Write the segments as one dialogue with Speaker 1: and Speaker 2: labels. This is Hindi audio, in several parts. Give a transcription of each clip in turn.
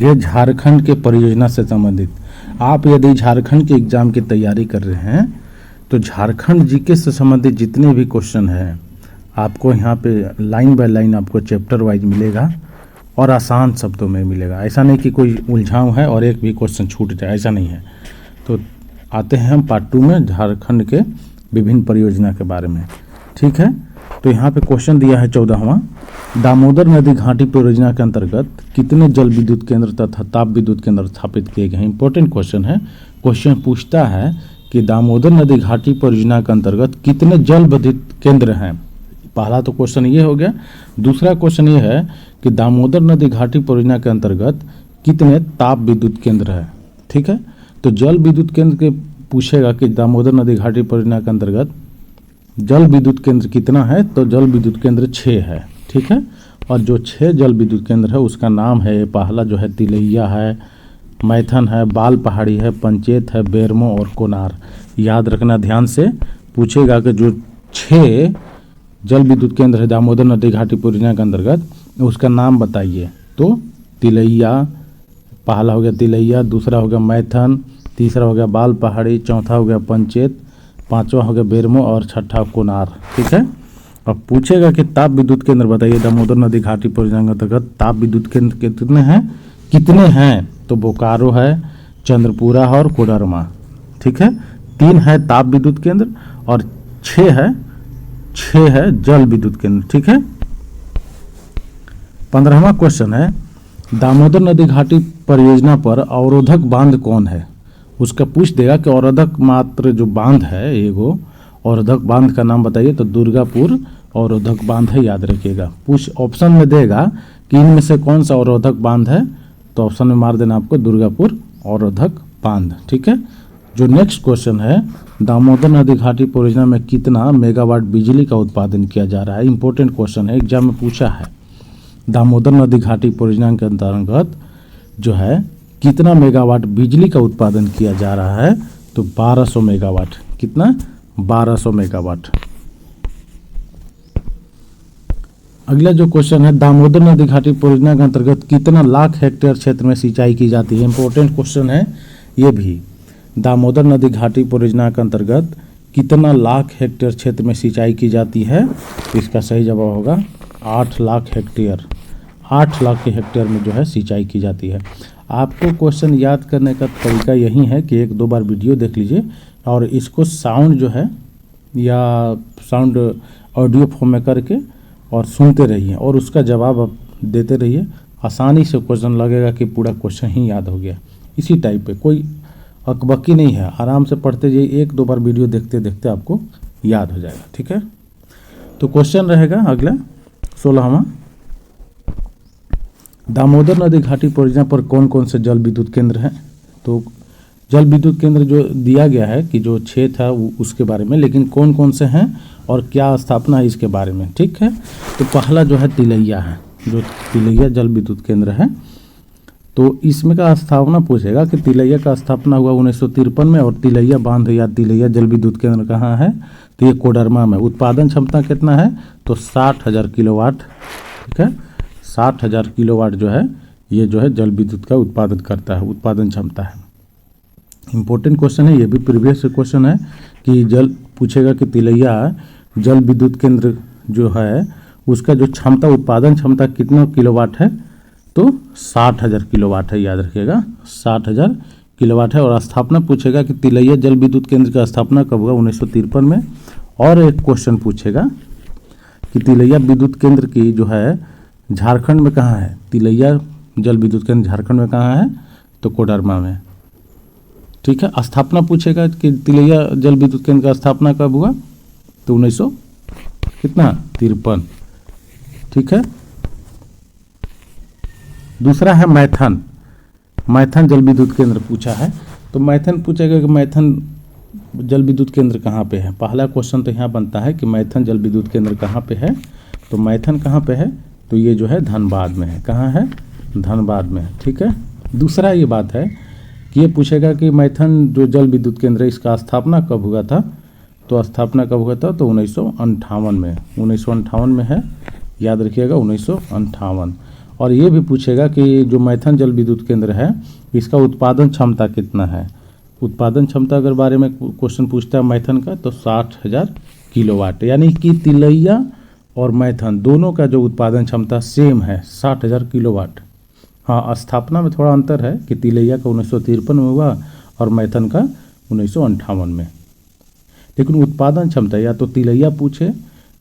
Speaker 1: देखेंगे झारखंड के परियोजना से संबंधित। आप यदि झारखंड के एग्जाम की तैयारी कर रहे हैं तो झारखंड जीके से संबंधित जितने भी क्वेश्चन हैं आपको यहाँ पे लाइन बाय लाइन आपको चैप्टर वाइज मिलेगा और आसान शब्दों में मिलेगा। ऐसा नहीं कि कोई उलझाव है और एक भी क्वेश्चन छूट जाए, ऐसा नहीं है। तो आते हैं हम पार्ट 2 में झारखंड के विभिन्न परियोजना के बारे में। ठीक है, तो यहाँ पे क्वेश्चन दिया है 14वां, दामोदर नदी घाटी परियोजना के अंतर्गत कितने जल विद्युत केंद्र तथा ताप विद्युत केंद्र स्थापित किए गए हैं। इंपॉर्टेंट क्वेश्चन है। क्वेश्चन पूछता है कि दामोदर नदी घाटी परियोजना के अंतर्गत कितने जल विद्युत केंद्र हैं। पहला तो क्वेश्चन ये हो गया। दूसरा क्वेश्चन ये है कि दामोदर नदी घाटी परियोजना के अंतर्गत कितने ताप विद्युत केंद्र है। ठीक है, तो जल विद्युत केंद्र के पूछेगा कि दामोदर नदी घाटी परियोजना के अंतर्गत जल विद्युत केंद्र कितना है, तो जल विद्युत केंद्र 6 है। ठीक है, और जो 6 जल विद्युत केंद्र है उसका नाम है, पहला जो है तिलैया है, मैथन है, बाल पहाड़ी है, पंचेत है, बेरमो और कोनार। याद रखना ध्यान से, पूछेगा कि जो 6 जल विद्युत केंद्र है दामोदर नदी घाटी परियोजना के अंतर्गत उसका नाम बताइए। तो तिलैया, पहला हो गया तिलैया, दूसरा हो गया मैथन, तीसरा हो गया बाल पहाड़ी, चौथा हो गया पंचेत, पांचवा हो गया बेरमो और छठा कोनार। ठीक है, अब पूछेगा कि ताप विद्युत केंद्र बताइए दामोदर नदी घाटी परियोजना के अंतर्गत ताप विद्युत केंद्र कितने हैं, तो बोकारो है, चंद्रपुरा है और कोडरमा। ठीक है, 3 है ताप विद्युत केंद्र और 6 है जल विद्युत केंद्र। ठीक है, 15वां क्वेश्चन है, दामोदर नदी घाटी परियोजना पर अवरोधक बांध कौन है। उसका पूछ देगा कि अवरोधक मात्र जो बांध है एगो अवरोधक बांध का नाम बताइए, तो दुर्गापुर अवरोधक बांध है, याद रखिएगा। पूछ ऑप्शन में देगा कि इनमें से कौन सा अवरोधक बांध है, तो ऑप्शन में मार देना आपको दुर्गापुर अवरोधक बांध। ठीक है, जो नेक्स्ट क्वेश्चन है, दामोदर नदी घाटी परियोजना में कितना मेगावाट बिजली का उत्पादन किया जा रहा है। इंपॉर्टेंट क्वेश्चन है, एग्जाम में पूछा है। दामोदर नदी घाटी परियोजना के अंतर्गत जो है कितना मेगावाट बिजली का उत्पादन किया जा रहा है, तो 1200 मेगावाट। कितना? 1200 मेगावाट। अगला जो क्वेश्चन है, दामोदर नदी घाटी परियोजना के अंतर्गत कितना लाख हेक्टेयर क्षेत्र में सिंचाई की जाती है। इंपॉर्टेंट क्वेश्चन है ये भी। दामोदर नदी घाटी परियोजना के अंतर्गत कितना लाख हेक्टेयर क्षेत्र में सिंचाई की जाती है, तो इसका सही जवाब होगा 8 लाख हेक्टेयर। 8 लाख के हेक्टेयर में जो है सिंचाई की जाती है। आपको क्वेश्चन याद करने का तरीका यही है कि 1-2 बार वीडियो देख लीजिए और इसको साउंड जो है या साउंड ऑडियो फॉर्म में करके और सुनते रहिए और उसका जवाब आप देते रहिए। आसानी से क्वेश्चन लगेगा कि पूरा क्वेश्चन ही याद हो गया। इसी टाइप पे कोई अकबकी नहीं है, आराम से पढ़ते जाइए। 1-2 बार वीडियो देखते देखते आपको याद हो जाएगा। ठीक है, तो क्वेश्चन रहेगा अगला 16वां, दामोदर नदी घाटी परियोजना पर कौन कौन से जल विद्युत केंद्र हैं। तो जल विद्युत केंद्र जो दिया गया है कि जो 6 था उसके बारे में, लेकिन कौन कौन से हैं और क्या स्थापना है इसके बारे में। ठीक है, तो पहला जो है तिलैया है, जो तिलैया जल विद्युत केंद्र है। तो इसमें का स्थापना पूछेगा कि तिलैया का स्थापना हुआ 1953 में और तिलैया बांध या तिलैया जल विद्युत केंद्र कहाँ है, तो ये कोडरमा में। उत्पादन क्षमता कितना है, तो 60,000 किलोवाट। ठीक है, 60,000 किलोवाट जो है ये जो है जल विद्युत का उत्पादन करता है, उत्पादन क्षमता है। इंपॉर्टेंट क्वेश्चन है, ये भी प्रीवियस क्वेश्चन है कि जल पूछेगा कि तिलैया जल विद्युत केंद्र जो है उसका जो क्षमता उत्पादन क्षमता कितना किलोवाट है, तो 60,000 किलोवाट है, याद रखिएगा 60,000 किलोवाट है। और स्थापना पूछेगा कि तिलैया जल विद्युत केंद्र का स्थापना कब हुआ, 1953 में। और एक क्वेश्चन पूछेगा कि तिलैया विद्युत केंद्र की जो है झारखंड में कहाँ है। तिलैया जल विद्युत केंद्र झारखंड में कहाँ है, तो कोडरमा में। ठीक है, स्थापना पूछेगा कि तिलैया जल विद्युत केंद्र का स्थापना कब हुआ, तो 1953। ठीक है, दूसरा है मैथन। मैथन जल विद्युत केंद्र पूछा है, तो मैथन पूछेगा कि मैथन जल विद्युत केंद्र कहाँ पे है। पहला क्वेश्चन तो यहाँ बनता है कि मैथन जल विद्युत केंद्र कहाँ पे है, तो मैथन कहाँ पे है, तो ये जो है धनबाद में है। कहाँ है, धनबाद में है। ठीक है, दूसरा ये बात है कि ये पूछेगा कि मैथन जो जल विद्युत केंद्र है इसका स्थापना कब हुआ था, तो स्थापना कब हुआ था, तो 1958 में। 1958 में है, याद रखिएगा 1958। और ये भी पूछेगा कि जो मैथन जल विद्युत केंद्र है इसका उत्पादन क्षमता कितना है। उत्पादन क्षमता अगर बारे में क्वेश्चन पूछता है मैथन का तो 60,000 किलोवाट, यानी कि तिलैया और मैथन दोनों का जो उत्पादन क्षमता सेम है 60,000 किलोवाट। हाँ, स्थापना में थोड़ा अंतर है कि तिलैया का 1953 में हुआ और मैथन का 1958 में, लेकिन उत्पादन क्षमता या तो तिलैया पूछे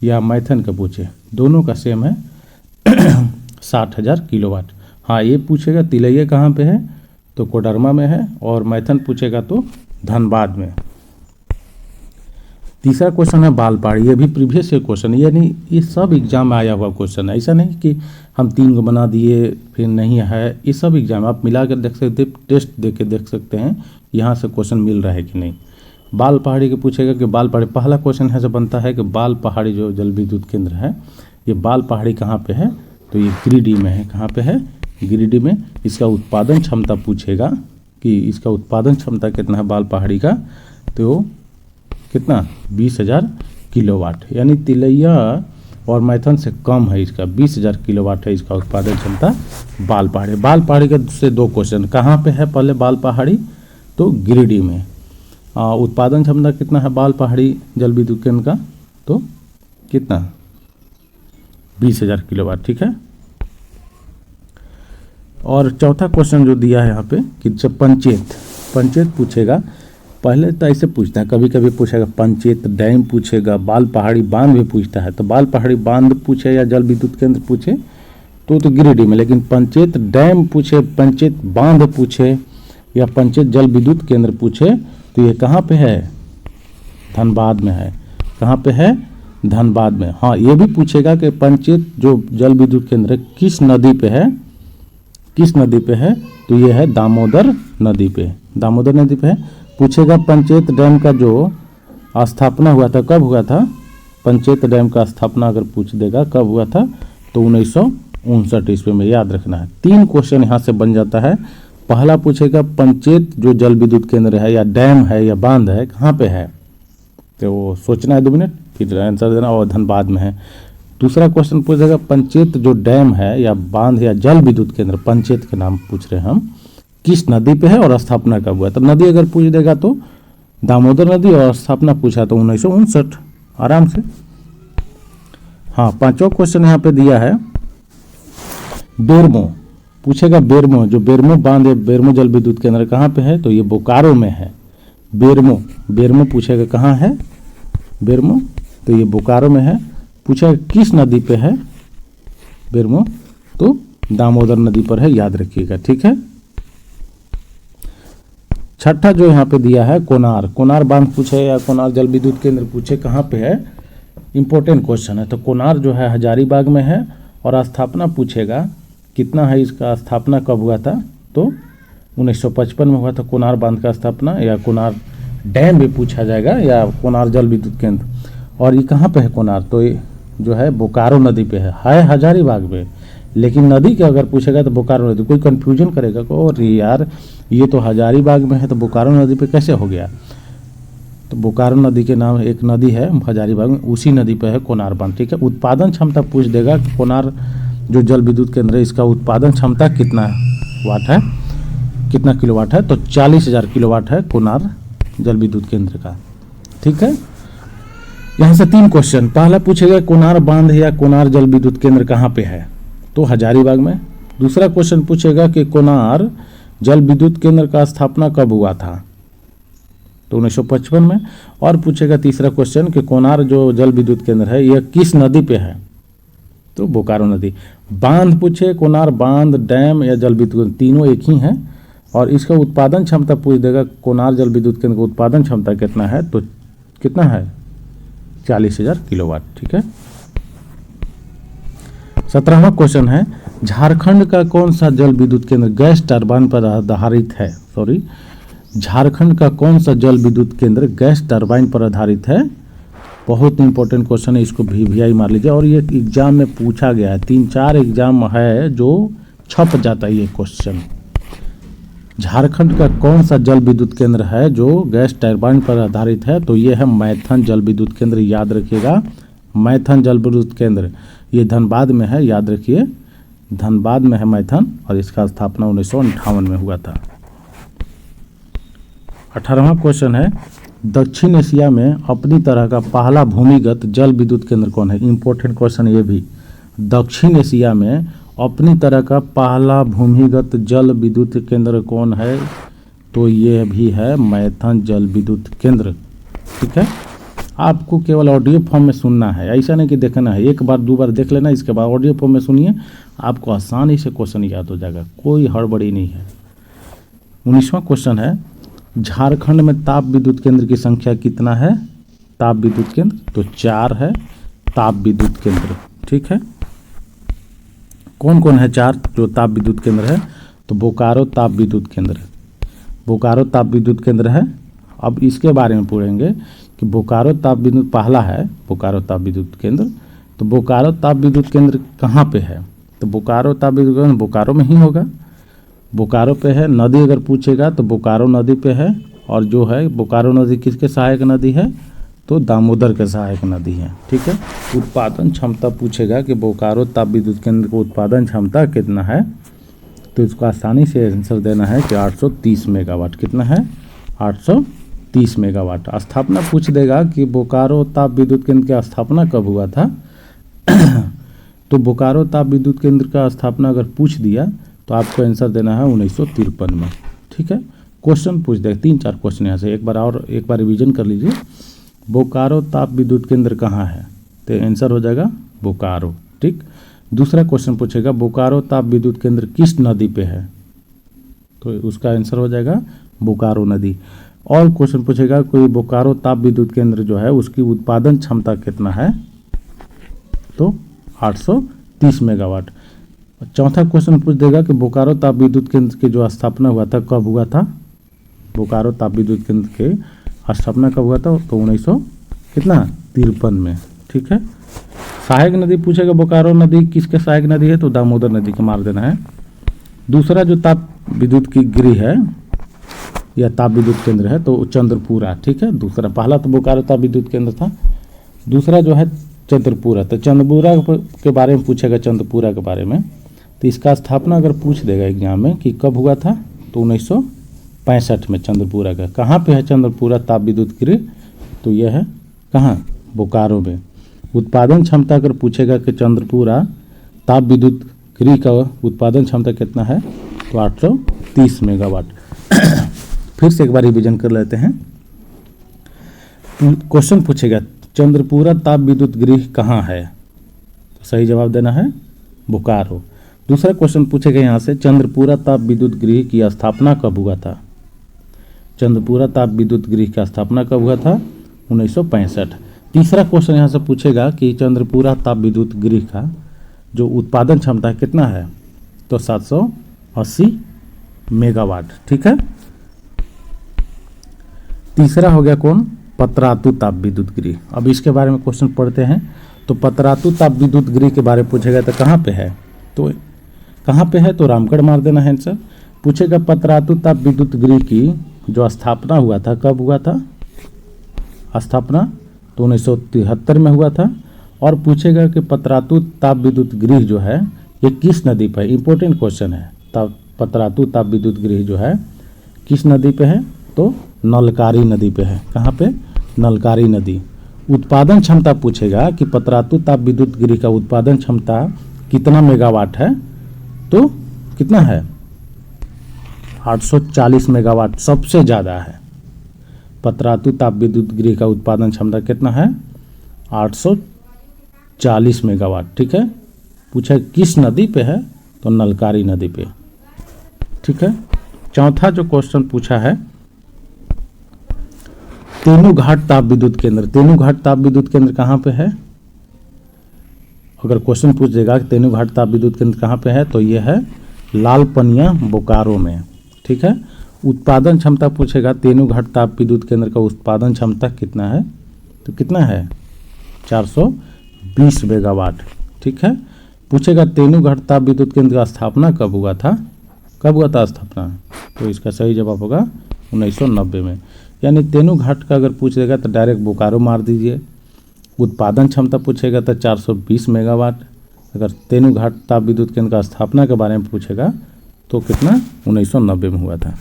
Speaker 1: या मैथन का पूछे दोनों का सेम है 60,000 किलोवाट। हाँ, ये पूछेगा तिलैया कहाँ पे है तो कोडरमा में है, और मैथन पूछेगा तो धनबाद में। तीसरा क्वेश्चन है बाल पहाड़ी, ये भी प्रीवियस क्वेश्चन, यानी ये सब एग्जाम में आया हुआ क्वेश्चन है, ऐसा नहीं कि हम 3 को बना दिए फिर नहीं है, ये सब एग्जाम आप मिला कर देख सकते, टेस्ट दे के देख सकते हैं यहाँ से क्वेश्चन मिल रहा है कि नहीं। बाल पहाड़ी के पूछेगा कि बाल पहाड़ी, पहला क्वेश्चन है जो बनता है कि बाल पहाड़ी जो जल विद्युत केंद्र है ये बाल पहाड़ी कहाँ पे है तो ये गिरिडीह में है। कहाँ पे है? गिरिडीह में। इसका उत्पादन क्षमता पूछेगा कि इसका उत्पादन क्षमता कितना है बाल पहाड़ी का, तो कितना 20,000 किलोवाट, यानी तिलैया और मैथन से कम है इसका, 20,000 किलोवाट है इसका उत्पादन क्षमता बाल पहाड़ी। बाल पहाड़ी के से 2 क्वेश्चन, कहाँ पे है पहले बाल पहाड़ी तो गिरिडीह में। उत्पादन क्षमता कितना है बाल पहाड़ी जल विद्युत केंद्र का तो कितना 20,000 किलोवाट, ठीक है। और चौथा क्वेश्चन जो दिया है यहाँ पे कि जब पंचेत पूछेगा, पहले तो ऐसे पूछता है, कभी कभी पूछेगा पंचेत डैम पूछेगा, बाल पहाड़ी बांध भी पूछता है, तो बाल पहाड़ी बांध पूछे या जल विद्युत केंद्र पूछे तो गिरिडीह में, लेकिन पंचेत डैम पूछे, पंचेत बांध पूछे या पंचेत जल विद्युत केंद्र पूछे तो ये कहाँ पे है? धनबाद में है। कहाँ पे है? धनबाद में। हाँ, ये भी पूछेगा कि पंचेत जो जल विद्युत केंद्र किस नदी पे है, किस नदी पे है तो ये है दामोदर नदी पे, दामोदर नदी पे है। पूछेगा पंचेत डैम का जो स्थापना हुआ था कब हुआ था, पंचेत डैम का स्थापना अगर पूछ देगा कब हुआ था तो 1959 ईस्वी में, याद रखना है। 3 क्वेश्चन यहाँ से बन जाता है। पहला पूछेगा पंचेत जो जल विद्युत केंद्र है या डैम है या बांध है कहाँ पे है, तो वो सोचना है 2 मिनट फिर आंसर देना, और धनबाद में है। दूसरा क्वेश्चन पूछेगा पंचेत जो डैम है या बांध या जल विद्युत केंद्र, पंचेत के नाम पूछ रहे हैं हम, किस नदी पे है और स्थापना कब हुआ। तो नदी अगर पूछ देगा तो दामोदर नदी, और स्थापना पूछा तो 1959, आराम से। हाँ, 5वां क्वेश्चन यहाँ पे दिया है बेरमो, पूछेगा बेरमो, जो बेरमो बांध या बेरमो जल विद्युत केंद्र कहाँ पे है तो ये बोकारो में है। बेरमो पूछेगा कहाँ है बेरमो तो ये बोकारो में है। पूछेगा किस नदी पे है बेरमो तो दामोदर नदी पर है, याद रखिएगा, ठीक है। छठा जो यहाँ पे दिया है कोनार बांध पूछे या कोनार जल विद्युत केंद्र पूछे कहाँ पे है, इंपॉर्टेंट क्वेश्चन है। तो कोनार जो है हजारीबाग में है, और स्थापना पूछेगा कितना है इसका, स्थापना कब हुआ था तो 1955 में हुआ था कोनार बांध का स्थापना, या कोनार डैम भी पूछा जाएगा या कोनार जल विद्युत केंद्र। और ये कहाँ पे है कोनार तो ये जो है बोकारो नदी पे है हजारीबाग में, लेकिन नदी का अगर पूछेगा तो बोकारो नदी, कोई कंफ्यूजन करेगा को और यार ये तो हजारीबाग में है तो बोकारो नदी पे कैसे हो गया, तो बोकारो नदी के नाम एक नदी है हजारीबाग में, उसी नदी पे है कोनार बांध, ठीक है। उत्पादन क्षमता पूछ देगा कि कोनार जो जल विद्युत केंद्र है इसका उत्पादन क्षमता कितना वाट है, कितना किलोवाट है तो 40,000 किलोवाट है कोनार जल विद्युत केंद्र का, ठीक है। यहाँ से 3 क्वेश्चन, पहला पूछेगा कोनार बांध या कोनार जल विद्युत केंद्र कहाँ पे है तो हजारीबाग में। दूसरा क्वेश्चन पूछेगा कि कोनार जल विद्युत केंद्र का स्थापना कब हुआ था तो 1955 में। और पूछेगा तीसरा क्वेश्चन कि कोनार जो जल विद्युत केंद्र है यह किस नदी पे है तो बोकारो नदी। बांध पूछे कोनार बांध डैम या जल विद्युत, तीनों एक ही हैं। और इसका उत्पादन क्षमता पूछ देगा कोनार जल विद्युत केंद्र का उत्पादन क्षमता कितना है तो कितना है 40,000 किलोवाट, ठीक है। 17वां क्वेश्चन है झारखंड का कौन सा जल विद्युत केंद्र गैस टरबाइन पर आधारित है, झारखंड का कौन सा जल विद्युत केंद्र गैस टरबाइन पर आधारित है। बहुत इंपॉर्टेंट क्वेश्चन है, इसको VVI मार लीजिए, और ये एग्जाम में पूछा गया है, 3-4 एग्जाम है जो छप जाता है ये क्वेश्चन। झारखंड का कौन सा जल विद्युत केंद्र है जो गैस टरबाइन पर आधारित है तो ये है मैथन जल विद्युत केंद्र, याद रखिएगा। मैथन जल विद्युत केंद्र ये धनबाद में है, याद रखिए, धनबाद में है मैथन और इसका स्थापना 1958 में हुआ था। 18वां क्वेश्चन है, दक्षिण एशिया में अपनी तरह का पहला भूमिगत जल विद्युत केंद्र कौन है? इंपॉर्टेंट क्वेश्चन ये भी। दक्षिण एशिया में अपनी तरह का पहला भूमिगत जल विद्युत केंद्र कौन है? तो ये भी है मैथन जल विद्युत केंद्र। ठीक है, आपको केवल ऑडियो फॉर्म में सुनना है, ऐसा नहीं कि देखना है। एक बार दो बार देख लेना, इसके बाद ऑडियो फॉर्म में सुनिए, आपको आसानी से क्वेश्चन याद हो जाएगा, कोई हड़बड़ी नहीं है। 19वां क्वेश्चन है, झारखंड में ताप विद्युत केंद्र की संख्या कितना है? ताप विद्युत केंद्र तो 4 है ताप विद्युत केंद्र। ठीक है, कौन कौन है 4 जो ताप विद्युत केंद्र है? तो बोकारो ताप विद्युत केंद्र, बोकारो ताप विद्युत केंद्र है। अब इसके बारे में पूछेंगे कि बोकारो ताप विद्युत पहला है, बोकारो ताप विद्युत केंद्र। तो बोकारो ताप विद्युत केंद्र कहाँ पे है? तो बोकारो ताप विद्युत केंद्र बोकारो में ही होगा, बोकारो पे है। नदी अगर पूछेगा तो बोकारो नदी पे है, और जो है बोकारो नदी किसके सहायक नदी है? तो दामोदर के सहायक नदी है। ठीक है, उत्पादन क्षमता पूछेगा कि बोकारो ताप विद्युत केंद्र को उत्पादन क्षमता कितना है? तो इसको आसानी से आंसर देना है कि 830 मेगावाट। कितना है? 830 मेगावाट। स्थापना पूछ देगा कि बोकारो ताप विद्युत केंद्र की स्थापना कब हुआ था? तो बोकारो ताप विद्युत केंद्र का स्थापना अगर पूछ दिया तो आपको आंसर देना है 1953 में। ठीक है, क्वेश्चन पूछ देगा, 3-4 क्वेश्चन यहाँ से एक बार रिवीजन कर लीजिए। बोकारो ताप विद्युत केंद्र कहाँ है? तो आंसर हो जाएगा बोकारो। ठीक, दूसरा क्वेश्चन पूछेगा बोकारो ताप विद्युत केंद्र किस नदी पे है? तो उसका आंसर हो जाएगा बोकारो नदी। और क्वेश्चन पूछेगा कोई बोकारो ताप विद्युत केंद्र जो है उसकी उत्पादन क्षमता कितना है? तो 830 मेगावाट। चौथा क्वेश्चन पूछ देगा कि बोकारो ताप विद्युत केंद्र की जो स्थापना हुआ था कब हुआ था? बोकारो ताप विद्युत केंद्र के स्थापना कब हुआ था? तो 1953 में। ठीक है, सहायक नदी पूछेगा बोकारो नदी किसके सहायक नदी है? तो दामोदर नदी को मार देना है। दूसरा जो ताप विद्युत की गृह है या ताप विद्युत केंद्र है तो चंद्रपुरा। ठीक है, दूसरा, पहला तो बोकारो ताप विद्युत केंद्र था, दूसरा जो है चंद्रपुरा। तो चंद्रपुरा के बारे में पूछेगा, चंद्रपुरा के बारे में। तो इसका स्थापना अगर पूछ देगा एग्जाम में कि कब हुआ था? तो 1965 में चंद्रपुरा का। कहाँ पे है चंद्रपुरा ताप विद्युत गृह? तो यह है कहाँ? बोकारो में। उत्पादन क्षमता अगर पूछेगा कि चंद्रपुरा ताप विद्युत गृह का उत्पादन क्षमता कितना है? तो 830 मेगावाट। फिर से एक बार रिवीजन कर लेते हैं। क्वेश्चन पूछेगा चंद्रपुरा ताप विद्युत गृह कहाँ है? तो सही जवाब देना है बोकारो। दूसरा क्वेश्चन पूछेगा यहाँ से चंद्रपुरा ताप विद्युत गृह की स्थापना कब हुआ था? चंद्रपुरा ताप विद्युत गृह की स्थापना कब हुआ था? 1965। तीसरा क्वेश्चन यहाँ से पूछेगा कि चंद्रपुरा ताप विद्युत गृह का जो उत्पादन क्षमता कितना है? तो 780 मेगावाट। ठीक है, तीसरा हो गया कौन? पतरातू ताप विद्युत गृह। अब इसके बारे में क्वेश्चन पढ़ते हैं। तो पतरातू ताप विद्युत गृह के बारे में पूछेगा तो कहाँ पे है? तो कहाँ पे है? तो रामगढ़ मार देना है आंसर। पूछेगा पतरातू ताप विद्युत गृह की जो स्थापना हुआ था कब हुआ था? स्थापना तो 1973 में हुआ था। और पूछेगा कि पतरातू ताप विद्युत गृह जो है ये किस नदी पर है? इंपॉर्टेंट क्वेश्चन है। पतरातू ताप विद्युत गृह जो है किस नदी पे है? तो नलकारी नदी पे है। कहाँ पे? नलकारी नदी। उत्पादन क्षमता पूछेगा कि पतरातू ताप विद्युत गृह का उत्पादन क्षमता कितना मेगावाट है? तो कितना है? 840 मेगावाट सबसे ज़्यादा है। पतरातू ताप विद्युत गृह का उत्पादन क्षमता कितना है? 840 मेगावाट। ठीक है, पूछा किस नदी पे है? तो नलकारी नदी पे। ठीक है, चौथा जो क्वेश्चन पूछा है तेनूघाट ताप विद्युत केंद्र। तेनूघाट ताप विद्युत केंद्र कहाँ पे है? अगर क्वेश्चन पूछ देगा कि तेनूघाट ताप विद्युत केंद्र कहाँ पे है? तो ये है लालपनिया बोकारो में। ठीक है, उत्पादन क्षमता पूछेगा तेनूघाट ताप विद्युत केंद्र का उत्पादन क्षमता कितना है? तो कितना है? 420 मेगावाट। ठीक है, पूछेगा तेनूघाट ताप विद्युत केंद्र का स्थापना कब हुआ था? कब हुआ था स्थापना? तो इसका सही जवाब होगा 1990 में। यानी तेनूघाट का अगर पूछ देगा तो डायरेक्ट बोकारो मार दीजिए। उत्पादन क्षमता पूछेगा तो 420 मेगावाट। अगर तेनूघाट ताप विद्युत केंद्र का स्थापना के बारे में पूछेगा तो कितना 1990 में हुआ था।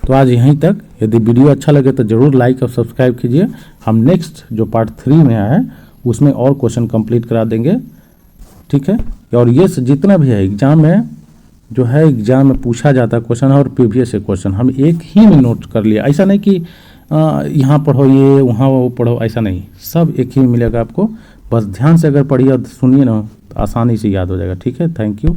Speaker 1: तो आज यहीं तक। यदि वीडियो अच्छा लगे तो ज़रूर लाइक और सब्सक्राइब कीजिए। हम नेक्स्ट जो पार्ट 3 में है उसमें और क्वेश्चन कंप्लीट करा देंगे, ठीक है। और ये जितना भी है एग्जाम में जो है, एग्जाम में पूछा जाता है क्वेश्चन और प्रीवियस क्वेश्चन हम एक ही में नोट कर लिया। ऐसा नहीं कि यहाँ पढ़ो ये वहाँ वो पढ़ो, ऐसा नहीं, सब एक ही में मिलेगा आपको। बस ध्यान से अगर पढ़िए और सुनिए ना तो आसानी से याद हो जाएगा, ठीक है। Thank you.